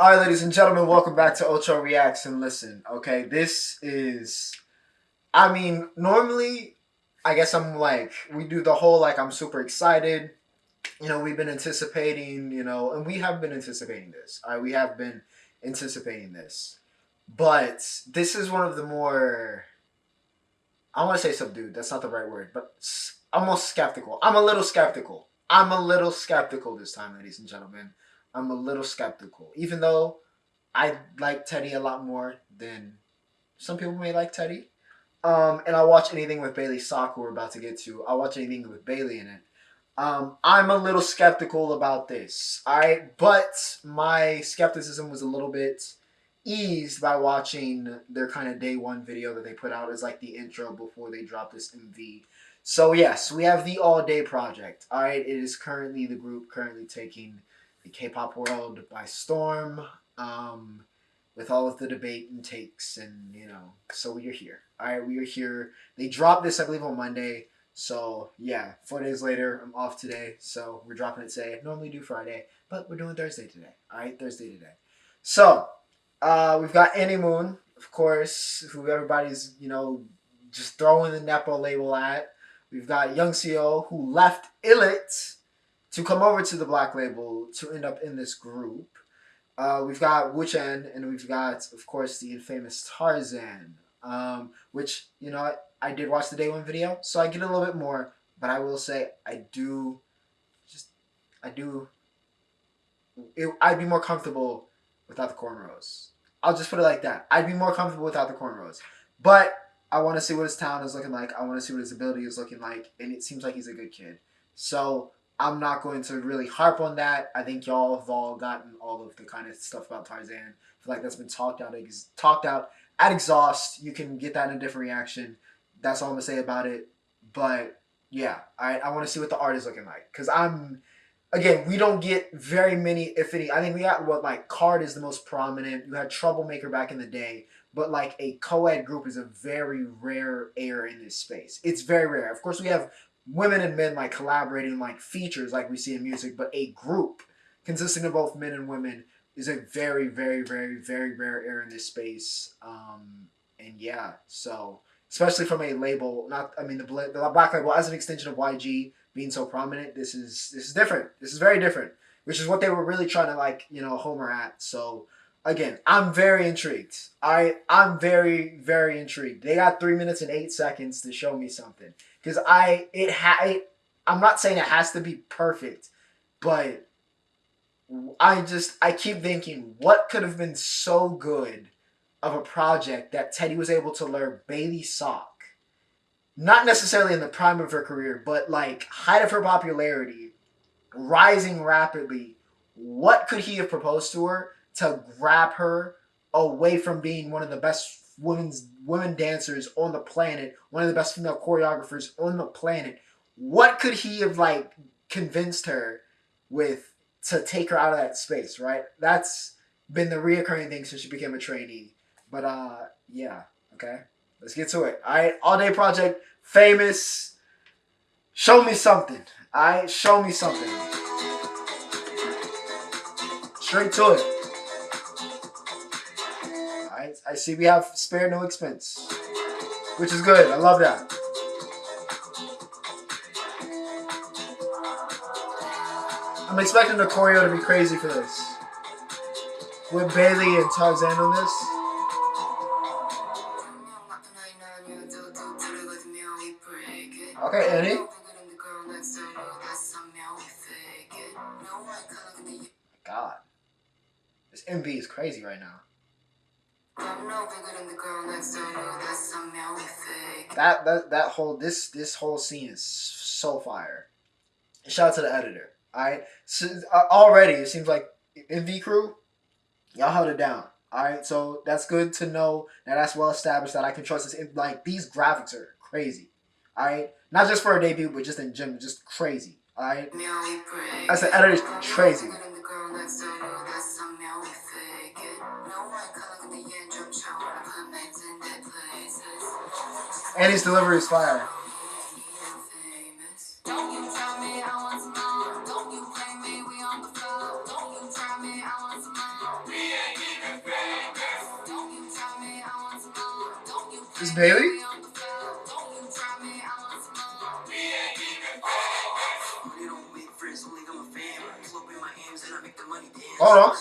All right, ladies and gentlemen, welcome back to Ocho Reacts and Listen. Okay, this is. I mean, normally, I guess I'm like we do the whole like I'm super excited. We've been anticipating. And we have been anticipating this. All right, we have been anticipating this, but this is one of the more. I want to say subdued. That's not the right word, but almost skeptical. I'm a little skeptical. I'm a little skeptical this time, ladies and gentlemen. I'm a little skeptical, even though I like Teddy a lot more than some people may like Teddy. And I'll watch anything with Bailey Sock, who we're about to get to. I'll watch anything with Bailey in it. I'm a little skeptical about this. Alright, but my skepticism was a little bit eased by watching their kind of day one video that they put out as like the intro before they drop this MV. So yes, we have the Allday project. Alright, it is currently the group currently taking the K-pop world by storm. With all of the debate and takes, and so we are here. All right, we are here. They dropped this, I believe, on Monday. So yeah, 4 days later, I'm off today. So we're dropping it today. Normally do Friday, but we're doing Thursday today. All right, Thursday today. So we've got Annie Moon, of course, who everybody's just throwing the Nepo label at. We've got Young Seo, who left Illit to come over to the Black label to end up in this group. We've got Wu Chen, and we've got, of course, the infamous Tarzan, which, I did watch the day one video, so I get a little bit more, but I will say I'd be more comfortable without the cornrows. I'll just put it like that. I'd be more comfortable without the cornrows. But I want to see what his talent is looking like. I want to see what his ability is looking like, and it seems like he's a good kid. So I'm not going to really harp on that. I think y'all have all gotten all of the kind of stuff about Tarzan. I feel like that's been talked out at exhaust. You can get that in a different reaction. That's all I'm gonna say about it. But yeah, I want to see what the art is looking like, because again, we don't get very many, if any. I think we got what, like, Card is the most prominent. You had Troublemaker back in the day, but like a co-ed group is a very rare air in this space. It's very rare. Of course, we have women and men like collaborating like features like we see in music, but a group consisting of both men and women is a very, very, very, very rare air in this space. And yeah, so especially from a label, the Black label as an extension of YG being so prominent, this is different. This is very different, which is what they were really trying to homer at. So again, I'm very intrigued. I'm very, very intrigued. They got 3 minutes and 8 seconds to show me something, because I'm not saying it has to be perfect, but I keep thinking, what could have been so good of a project that Teddy was able to lure Bailey Sock, not necessarily in the prime of her career, but like height of her popularity, rising rapidly. What could he have proposed to her to grab her away from being one of the best women dancers on the planet, one of the best female choreographers on the planet? What could he have convinced her with to take her out of that space, right? That's been the reoccurring thing since she became a trainee. But yeah, okay. Let's get to it. Alright, Allday project, famous. Show me something. Alright, show me something. Straight to it. Alright, I see we have spare no expense, which is good. I love that. I'm expecting the choreo to be crazy for this. With Bailey and Tarzan on this. Okay, Annie. God. This MV is crazy right now. That whole this whole scene is so fire. Shout out to the editor. Alright? So, already it seems like MV crew, y'all held it down. Alright, so that's good to know that that's well established, that I can trust this. Like, these graphics are crazy. Alright? Not just for a debut, but just in general, just crazy. Alright? I said editor's crazy. And his delivery is fire. This Bailey? Hold on.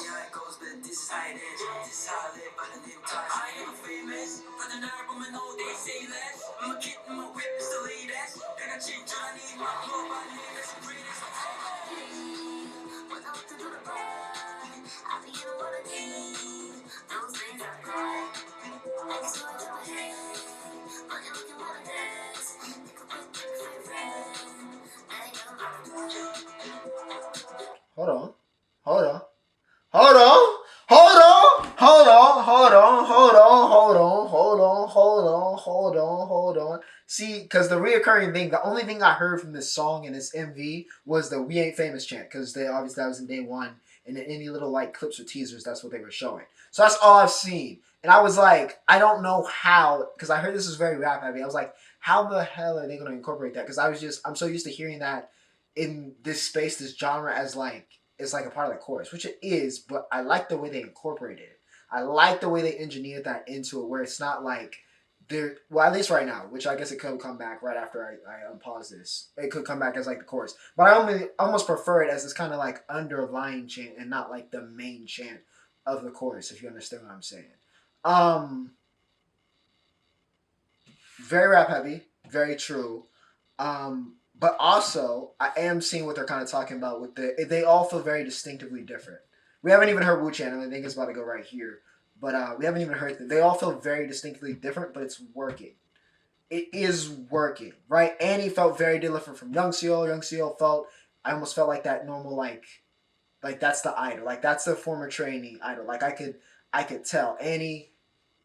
Hold on. Hold on. Hold on. Hold on. Hold on. Hold on. Hold on. Hold on. Hold on. Hold on. Hold on. Hold on. See, because the reoccurring thing, the only thing I heard from this song and this MV was the "We Ain't Famous" chant, because they obviously that was in day one, and in any little like clips or teasers, that's what they were showing. So that's all I've seen, and I was like, I don't know how, because I heard this was very rap heavy. I was like, how the hell are they going to incorporate that? Because I'm so used to hearing that in this space, this genre, as like it's like a part of the chorus, which it is, but I like the way they incorporated it. I like the way they engineered that into it, where it's not like they're, well, at least right now, which I guess it could come back right after I unpause this. It could come back as like the chorus, but I almost prefer it as this kind of like underlying chant and not like the main chant of the chorus. If you understand what I'm saying. Um, Very rap heavy, very true. But also, I am seeing what they're kind of talking about with they all feel very distinctively different. We haven't even heard Wu Chan, and I think it's about to go right here. But we haven't even heard them. They all feel very distinctly different, but it's working. It is working, right? Annie felt very different from Young Seal. Young Seal felt, I almost felt like that normal, like that's the idol, like that's the former trainee idol. Like I could tell Annie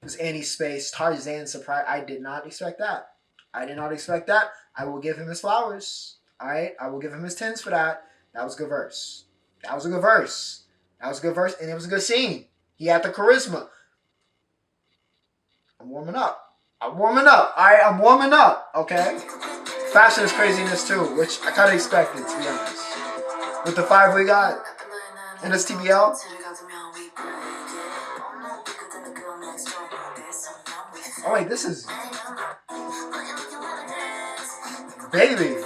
was Annie's space. Tarzan surprise. I did not expect that. I did not expect that. I will give him his flowers. All right, I will give him his tens for that. That was a good verse. That was a good verse. That was a good verse, and it was a good scene. He had the charisma. I'm warming up. I'm warming up. All right, I'm warming up. Okay. Fashion is craziness too, which I kind of expected, to be honest. With the five we got in this TBL. Oh wait, this is Bailey.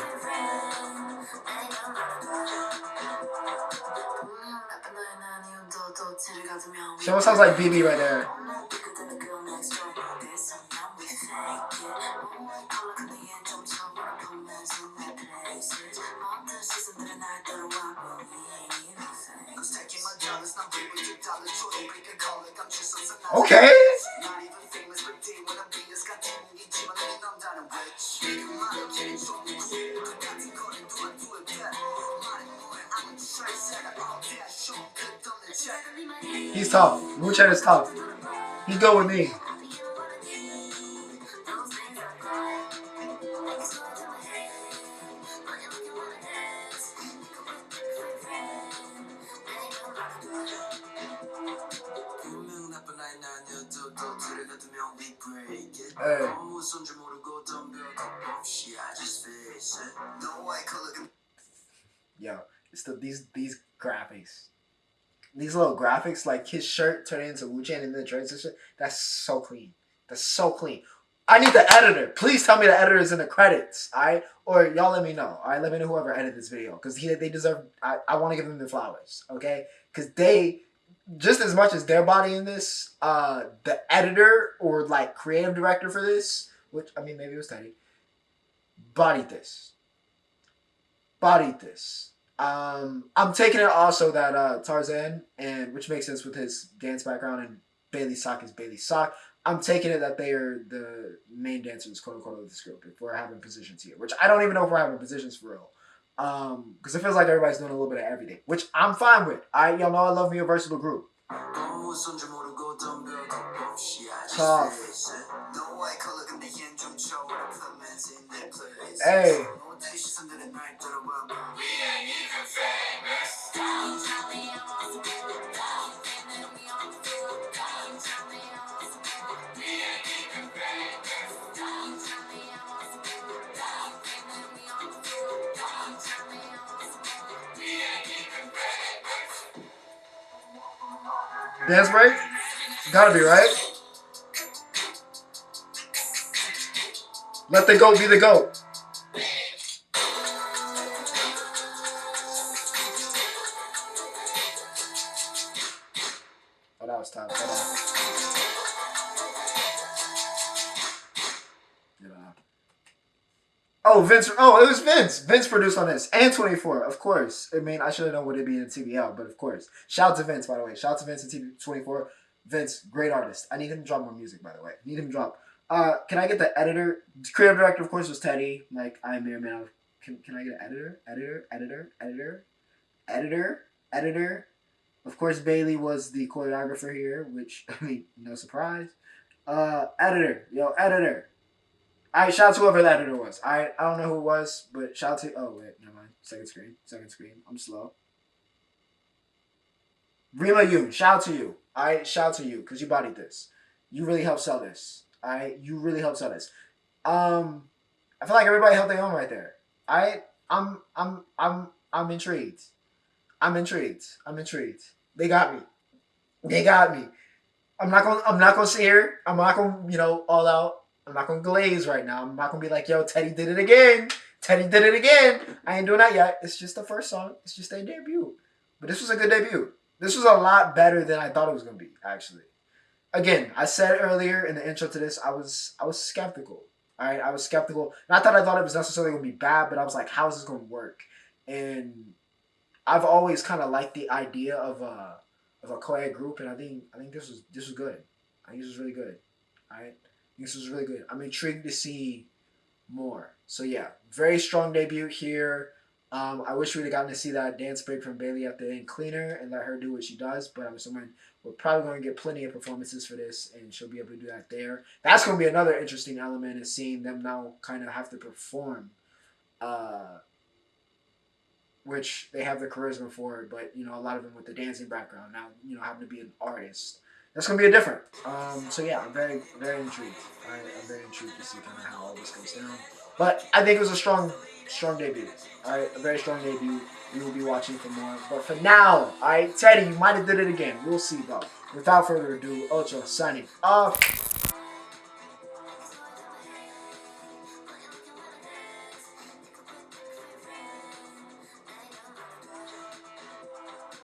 She almost sounds like BB right there. Okay. He's tough. Wu-Chan is tough. He go with me. Hey. Yo, it's these graphics. These little graphics, like his shirt turning into Wu Chan in the transition, that's so clean. That's so clean. I need the editor. Please tell me the editor is in the credits, alright? Or y'all let me know. Alright, let me know whoever edited this video. Because they deserve, I want to give them the flowers, okay? Because they, just as much as their body in this, the editor or like creative director for this, which, I mean, maybe it was Teddy, bodied this. Bodied this. I'm taking it also that Tarzan, and which makes sense with his dance background, and Bailey Sock is Bailey Sock. I'm taking it that they are the main dancers, quote unquote, of this group. If we're having positions here, which I don't even know if we're having positions for real, because it feels like everybody's doing a little bit of everything, which I'm fine with. Y'all know I love me a versatile group. Tough. Hey. Dance break? Gotta be, right? Let the GOAT be the GOAT. Oh, that was tough. Hold on. Oh, Vince. Oh, it was Vince. Vince produced on this. And 24, of course. I mean, I should have known what it'd be in TBL, but of course. Shout out to Vince, by the way. Shout out to Vince and 24. Vince, great artist. I need him to drop more music, by the way. Need him to drop. Can I get the editor? Creative director, of course, was Teddy. Like, I may or may not. Can I get an editor? Editor. Of course, Bailey was the choreographer here, which, I mean, no surprise. Editor. Yo, editor. Alright, shout out to whoever that editor was. I don't know who it was, but shout out to. Oh, wait, never mind. Second screen. I'm slow. Rima Yoon, shout out to you. Shout out to you, because you bodied this. You really helped sell this. You really helped sell this. I feel like everybody held their own right there. I'm intrigued. I'm intrigued. They got me. I'm not gonna sit here. I'm not gonna, all out. I'm not gonna glaze right now. I'm not gonna be like, yo, Teddy did it again. I ain't doing that yet. It's just the first song. It's just their debut. But this was a good debut. This was a lot better than I thought it was gonna be, actually. Again, I said earlier in the intro to this, I was skeptical. Alright, I was skeptical. Not that I thought it was necessarily gonna be bad, but I was like, how is this gonna work? And I've always kind of liked the idea of a co-ed group, and I think this was good. I think this was really good. Alright? This was really good. I'm intrigued to see more. So yeah, very strong debut here. I wish we would have gotten to see that dance break from Bailey at the end cleaner and let her do what she does, but I'm assuming we're probably going to get plenty of performances for this, and she'll be able to do that there. That's going to be another interesting element, is seeing them now kind of have to perform, which they have the charisma for, but, a lot of them with the dancing background now, having to be an artist. That's going to be a different. So yeah, I'm very, very intrigued. I'm very intrigued to see kind of how all this goes down. But I think it was a strong debut. Alright, a very strong debut. We will be watching for more. But for now, alright, Teddy, you might have did it again. We'll see, though. Without further ado, Ocho signing off.